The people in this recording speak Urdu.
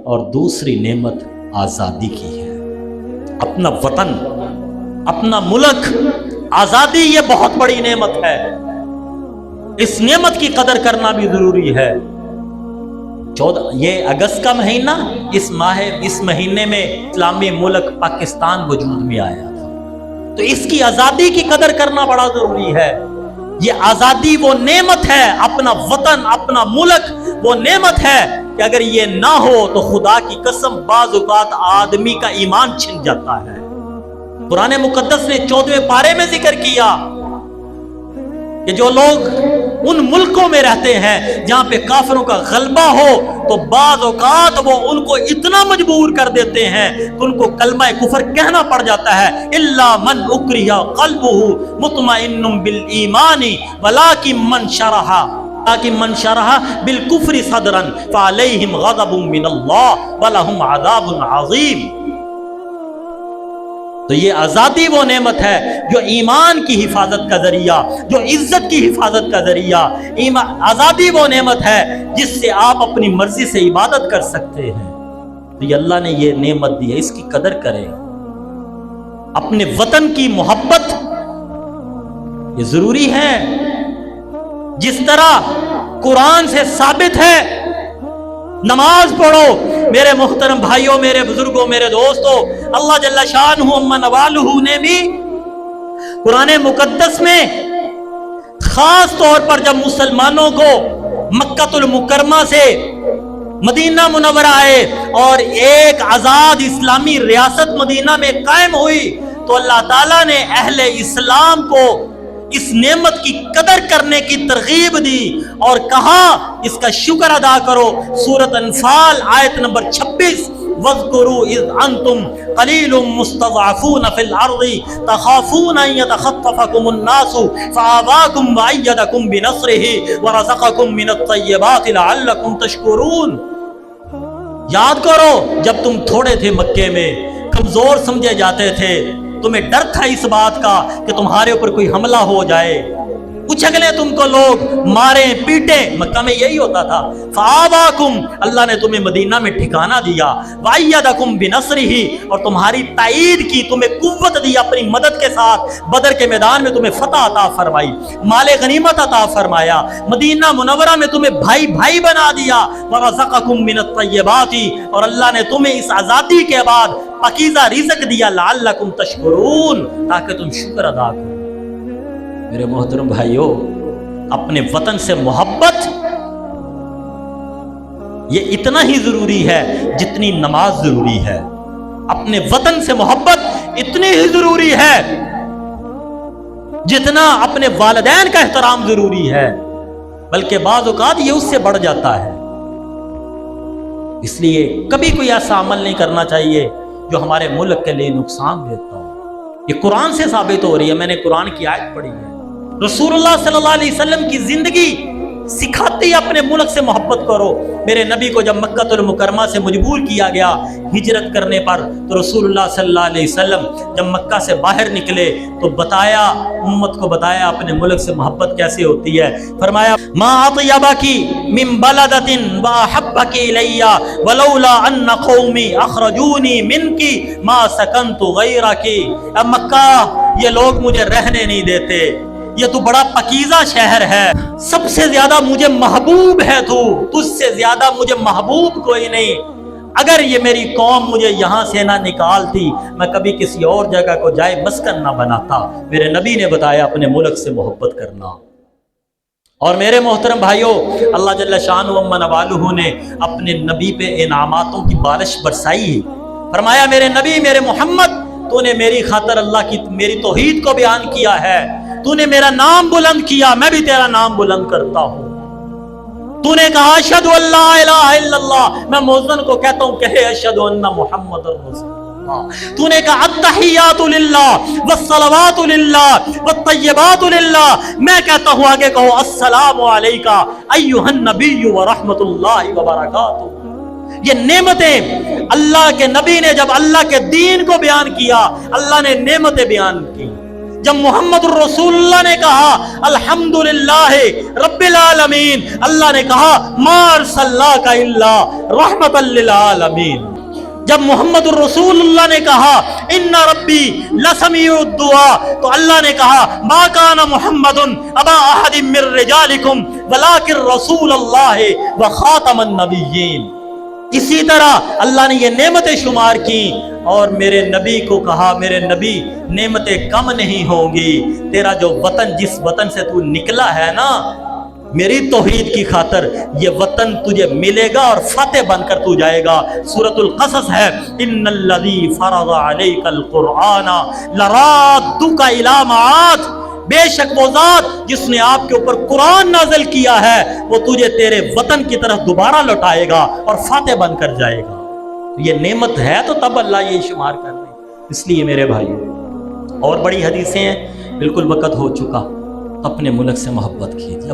اور دوسری نعمت آزادی کی ہے۔ اپنا وطن، اپنا ملک، آزادی یہ بہت بڑی نعمت ہے۔ اس نعمت کی قدر کرنا بھی ضروری ہے۔ یہ اگست کا مہینہ، اس مہینے میں اسلامی ملک پاکستان وجود میں آیا تھا، تو اس کی آزادی کی قدر کرنا بڑا ضروری ہے۔ یہ آزادی وہ نعمت ہے، اپنا وطن، اپنا ملک وہ نعمت ہے کہ اگر یہ نہ ہو تو خدا کی قسم بعض اوقات آدمی کا ایمان چھن جاتا ہے۔ قرآن مقدس نے 14ویں پارے میں ذکر کیا کہ جو لوگ ان ملکوں میں رہتے ہیں جہاں پہ کافروں کا غلبہ ہو تو بعض اوقات وہ ان کو اتنا مجبور کر دیتے ہیں کہ ان کو کلمہ کفر کہنا پڑ جاتا ہے۔ الا من اکرہ قلبہ مطمئن بالایمان ولکن من شرح بالکفر صدرا فعلیہم غضب من اللہ ولہم عذاب عظیم۔ تو یہ آزادی وہ نعمت ہے جو ایمان کی حفاظت کا ذریعہ، جو عزت کی حفاظت کا ذریعہ۔ آزادی وہ نعمت ہے جس سے آپ اپنی مرضی سے عبادت کر سکتے ہیں۔ تو یہ اللہ نے یہ نعمت دی ہے، اس کی قدر کریں۔ اپنے وطن کی محبت یہ ضروری ہے، جس طرح قرآن سے ثابت ہے۔ نماز پڑھو میرے محترم بھائیوں، میرے بزرگوں، میرے دوستوں، اللہ جل شانہ امن والہ نے بھی قرآن مقدس میں خاص طور پر جب مسلمانوں کو مکہ المکرمہ سے مدینہ منورہ آئے اور ایک آزاد اسلامی ریاست مدینہ میں قائم ہوئی تو اللہ تعالیٰ نے اہل اسلام کو اس نعمت کی قدر کرنے کی ترغیب دی اور کہا اس کا شکر ادا کرو۔ سورۃ انفال آیت نمبر 26، وَاذْكُرُوا إِذْ أَنْتُمْ قَلِيلٌ مُسْتَضْعَفُونَ فِي الْأَرْضِ تَخَافُونَ أَنْ يَتَخَطَّفَكُمُ النَّاسُ فَآوَاكُمْ وَأَيَّدَكُمْ بِنَصْرِهِ وَرَزَقَكُمْ مِنَ الطَّيِّبَاتِ لَعَلَّكُمْ تَشْكُرُونَ۔ یاد کرو جب تم تھوڑے تھے، مکے میں کمزور سمجھے جاتے تھے، تمہیں ڈر تھا اس بات کا کہ تمہارے اوپر کوئی حملہ ہو جائے، اچھلے تم کو لوگ، مارے پیٹے۔ مکہ میں یہی ہوتا تھا۔ فآواکم، اللہ نے تمہیں مدینہ میں ٹھکانہ دیا۔ وَأَيَّدَكُمْ بِنَصْرِهِ، اور تمہاری تائید کی، تمہیں قوت دی اپنی مدد کے ساتھ۔ بدر کے میدان میں تمہیں فتح عطا فرمائی، مال غنیمت عطا فرمایا، مدینہ منورہ میں تمہیں بھائی بھائی بنا دیا۔ وَرَزَقَكُمْ مِنَ الطَّيِّبَاتِ، اور اللہ نے تمہیں اس آزادی کے بعد پاکیزہ رزق دیا۔ لعلکم تشکرون، تاکہ تم شکر ادا کرو۔ میرے محترم بھائیوں، اپنے وطن سے محبت یہ اتنا ہی ضروری ہے جتنی نماز ضروری ہے۔ اپنے وطن سے محبت اتنی ہی ضروری ہے جتنا اپنے والدین کا احترام ضروری ہے، بلکہ بعض اوقات یہ اس سے بڑھ جاتا ہے۔ اس لیے کبھی کوئی ایسا عمل نہیں کرنا چاہیے جو ہمارے ملک کے لیے نقصان دیتا ہو۔ یہ قرآن سے ثابت ہو رہی ہے، میں نے قرآن کی آیت پڑھی ہے۔ رسول اللہ صلی اللہ علیہ وسلم کی زندگی سکھاتی اپنے ملک سے محبت کرو۔ میرے نبی کو جب مکہ المکرمہ سے مجبور کیا گیا ہجرت کرنے پر، تو رسول اللہ صلی اللہ علیہ وسلم جب مکہ سے باہر نکلے تو بتایا، امت کو بتایا اپنے ملک سے محبت کیسے ہوتی ہے۔ فرمایا ما اطیبکی من بلدۃ واحبک الی ولولا ان قومی اخرجونی منکی ما سکنت غیرکی۔ اب مکہ یہ لوگ مجھے رہنے نہیں دیتے، یہ تو بڑا پاکیزہ شہر ہے، سب سے زیادہ مجھے محبوب ہے تو، تجھ سے زیادہ مجھے محبوب کوئی نہیں۔ اگر یہ میری قوم مجھے یہاں سے نہ نکالتی، میں کبھی کسی اور جگہ کو جائے مسکن نہ بناتا۔ میرے نبی نے بتایا اپنے ملک سے محبت کرنا۔ اور میرے محترم بھائیوں، اللہ جل شانہ ومن والہ نے اپنے نبی پہ انعاماتوں کی بارش برسائی۔ فرمایا میرے نبی، میرے محمد، تو نے میری خاطر اللہ کی میری توحید کو بیان کیا ہے، تو نے میرا نام بلند کیا، میں بھی تیرا نام بلند کرتا ہوں۔ تو نے کہا اشہد ان لا الہ الا اللہ، میں مؤذن کو کہتا ہوں کہے اشہد ان محمد رسول اللہ۔ تو نے کہا التحیات للہ والصلوات للہ والطیبات للہ، میں کہتا ہوں آگے کہو السلام علیکہ ایھا النبی ورحمۃ اللہ وبرکاتہ۔ یہ نعمتیں اللہ کے نبی نے جب اللہ کے دین کو بیان کیا، اللہ نے نعمتیں بیان کی۔ جب محمد الرسول نے کہا الحمدللہ رب العالمین، اللہ نے کہا ما ارسلناک الا رحمتا للعالمین۔ جب محمد الرسول اللہ نے کہا ان ربی لسمیع الدعاء، تو اللہ نے کہا ما کان محمد ابا احد من رجالکم ولکن رسول اللہ وخاتم النبیین۔ اسی طرح اللہ نے یہ نعمتیں شمار کی اور میرے نبی کو کہا میرے نبی نعمتیں کم نہیں ہوں گی، تیرا جو وطن جس وطن سے تو نکلا ہے نا، میری توحید کی خاطر یہ وطن تجھے ملے گا اور فاتح بن کر تو جائے گا۔ سورۃ القصص ہے ان الذی فرض علیک القرآن لرادک الی معاد، بے شک وہ ذات جس نے آپ کے اوپر قرآن نازل کیا ہے وہ تجھے تیرے وطن کی طرف دوبارہ لوٹائے گا اور فاتح بن کر جائے گا۔ یہ نعمت ہے تو تب اللہ یہ شمار کر دے۔ اس لیے میرے بھائی اور بڑی حدیثیں ہیں، بالکل وقت ہو چکا، اپنے ملک سے محبت کیجیے۔